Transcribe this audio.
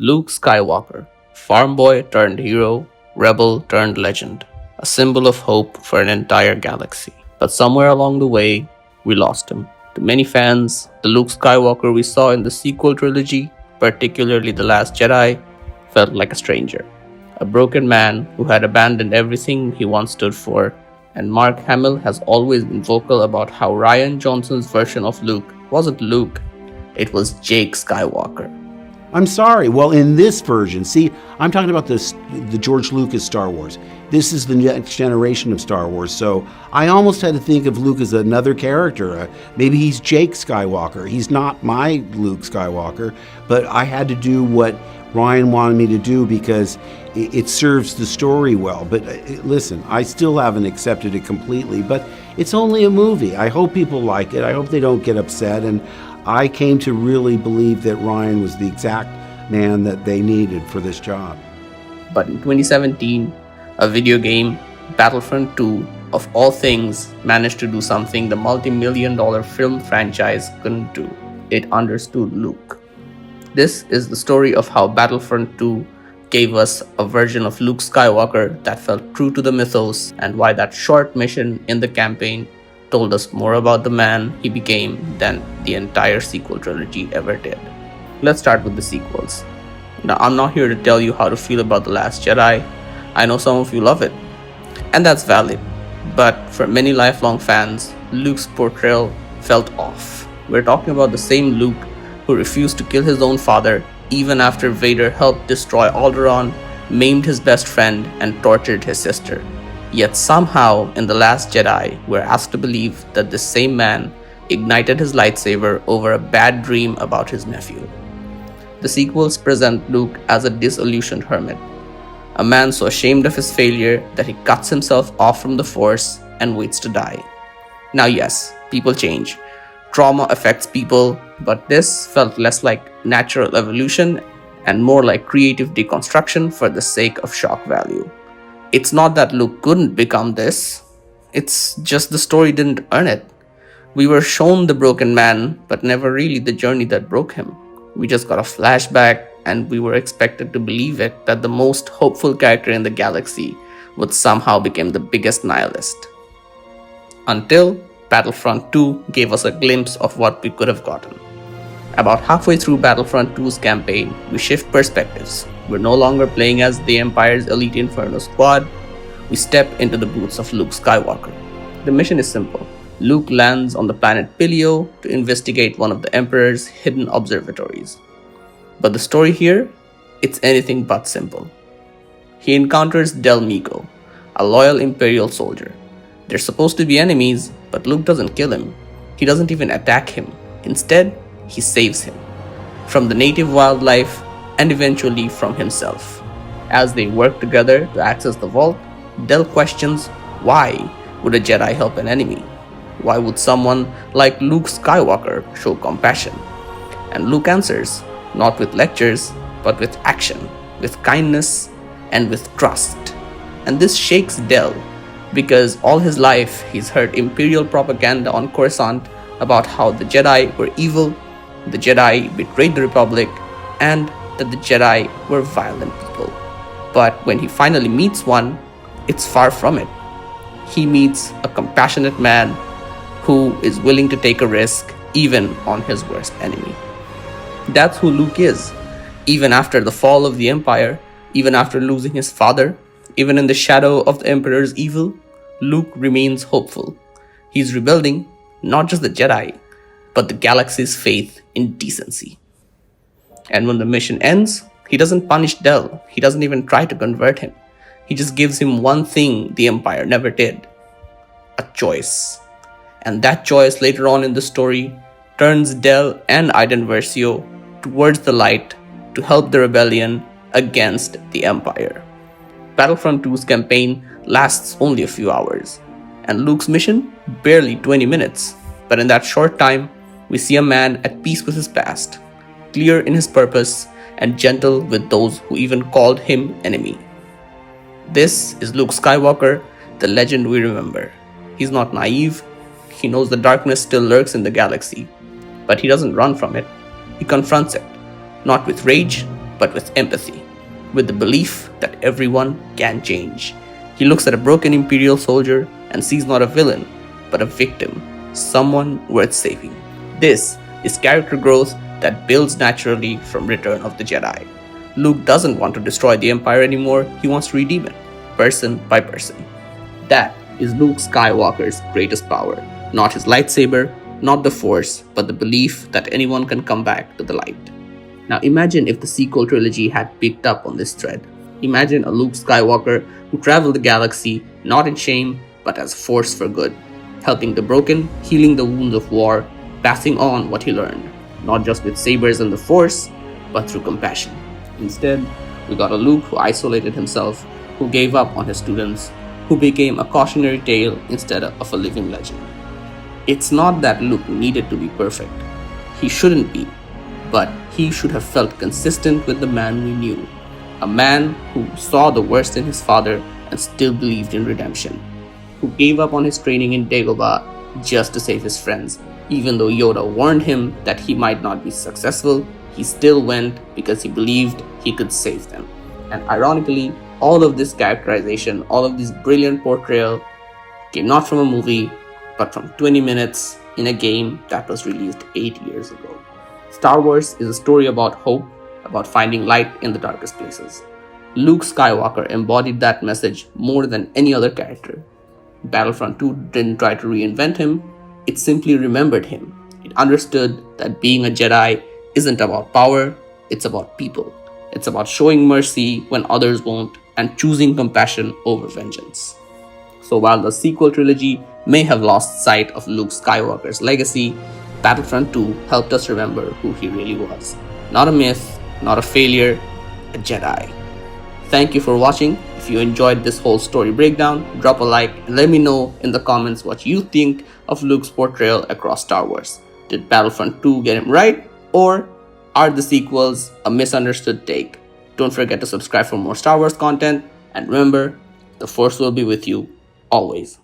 Luke Skywalker, farm boy turned hero, rebel turned legend, a symbol of hope for an entire galaxy. But somewhere along the way, we lost him. To many fans, the Luke Skywalker we saw in the sequel trilogy, particularly The Last Jedi, felt like a stranger. A broken man who had abandoned everything he once stood for. And Mark Hamill has always been vocal about how Rian Johnson's version of Luke wasn't Luke, it was Jake Skywalker. I'm sorry. Well, in this version, see, I'm talking about the George Lucas Star Wars. This is the next generation of Star Wars. So I almost had to think of Luke as another character. Maybe he's Jake Skywalker. He's not my Luke Skywalker, but I had to do what Ryan wanted me to do because it serves the story well. But listen, I still haven't accepted it completely, but it's only a movie. I hope people like it. I hope they don't get upset. And I came to really believe that Ryan was the exact man that they needed for this job. But in 2017, a video game, Battlefront II, of all things, managed to do something the multi-million-dollar film franchise couldn't do. It understood Luke. This is the story of how Battlefront II gave us a version of Luke Skywalker that felt true to the mythos, and why that short mission in the campaign told us more about the man he became than the entire sequel trilogy ever did. Let's start with the sequels. Now, I'm not here to tell you how to feel about The Last Jedi. I know some of you love it, and that's valid. But for many lifelong fans, Luke's portrayal felt off. We're talking about the same Luke who refused to kill his own father even after Vader helped destroy Alderaan, maimed his best friend, and tortured his sister. Yet somehow, in The Last Jedi, we're asked to believe that this same man ignited his lightsaber over a bad dream about his nephew. The sequels present Luke as a disillusioned hermit, a man so ashamed of his failure that he cuts himself off from the Force and waits to die. Now yes, people change. Trauma affects people, but this felt less like natural evolution and more like creative deconstruction for the sake of shock value. It's not that Luke couldn't become this, it's just the story didn't earn it. We were shown the broken man, but never really the journey that broke him. We just got a flashback, and we were expected to believe it that the most hopeful character in the galaxy would somehow become the biggest nihilist. Until Battlefront II gave us a glimpse of what we could have gotten. About halfway through Battlefront II's campaign, we shift perspectives. We're no longer playing as the Empire's elite Inferno squad. We step into the boots of Luke Skywalker. The mission is simple. Luke lands on the planet Pilio to investigate one of the Emperor's hidden observatories. But the story here, it's anything but simple. He encounters Del Meeko, a loyal Imperial soldier. They're supposed to be enemies, but Luke doesn't kill him. He doesn't even attack him. Instead, he saves him from the native wildlife and eventually from himself. As they work together to access the vault, Del questions, why would a Jedi help an enemy? Why would someone like Luke Skywalker show compassion? And Luke answers, not with lectures, but with action, with kindness, and with trust. And this shakes Del, because all his life he's heard Imperial propaganda on Coruscant about how the Jedi were evil, the Jedi betrayed the Republic, and that the Jedi were violent people. But when he finally meets one, it's far from it. He meets a compassionate man who is willing to take a risk even on his worst enemy. That's who Luke is. Even after the fall of the Empire, even after losing his father, even in the shadow of the Emperor's evil, Luke remains hopeful. He's rebuilding not just the Jedi, but the galaxy's faith in decency. And when the mission ends, he doesn't punish Del. He doesn't even try to convert him. He just gives him one thing the Empire never did: a choice. And that choice later on in the story turns Del and Iden Versio towards the light to help the rebellion against the Empire. Battlefront II's campaign lasts only a few hours, and Luke's mission barely 20 minutes. But in that short time, we see a man at peace with his past, clear in his purpose, and gentle with those who even called him enemy. This is Luke Skywalker, the legend we remember. He's not naive. He knows the darkness still lurks in the galaxy, but he doesn't run from it. He confronts it, not with rage, but with empathy, with the belief that everyone can change. He looks at a broken Imperial soldier and sees not a villain, but a victim, someone worth saving. This is character growth that builds naturally from Return of the Jedi. Luke doesn't want to destroy the Empire anymore, he wants to redeem it, person by person. That is Luke Skywalker's greatest power. Not his lightsaber, not the Force, but the belief that anyone can come back to the light. Now imagine if the sequel trilogy had picked up on this thread. Imagine a Luke Skywalker who traveled the galaxy not in shame, but as a force for good, helping the broken, healing the wounds of war, passing on what he learned, not just with sabers and the Force, but through compassion. Instead, we got a Luke who isolated himself, who gave up on his students, who became a cautionary tale instead of a living legend. It's not that Luke needed to be perfect. He shouldn't be, but he should have felt consistent with the man we knew. A man who saw the worst in his father and still believed in redemption. Who gave up on his training in Dagobah just to save his friends. Even though Yoda warned him that he might not be successful, he still went because he believed he could save them. And ironically, all of this characterization, all of this brilliant portrayal came not from a movie, but from 20 minutes in a game that was released 8 years ago. Star Wars is a story about hope, about finding light in the darkest places. Luke Skywalker embodied that message more than any other character. Battlefront II didn't try to reinvent him, it simply remembered him. It understood that being a Jedi isn't about power, it's about people. It's about showing mercy when others won't and choosing compassion over vengeance. So while the sequel trilogy may have lost sight of Luke Skywalker's legacy, Battlefront II helped us remember who he really was. Not a myth, not a failure, a Jedi. Thank you for watching. If you enjoyed this whole story breakdown, drop a like and let me know in the comments what you think of Luke's portrayal across Star Wars. Did Battlefront 2 get him right, or are the sequels a misunderstood take? Don't forget to subscribe for more Star Wars content, and remember, the Force will be with you always.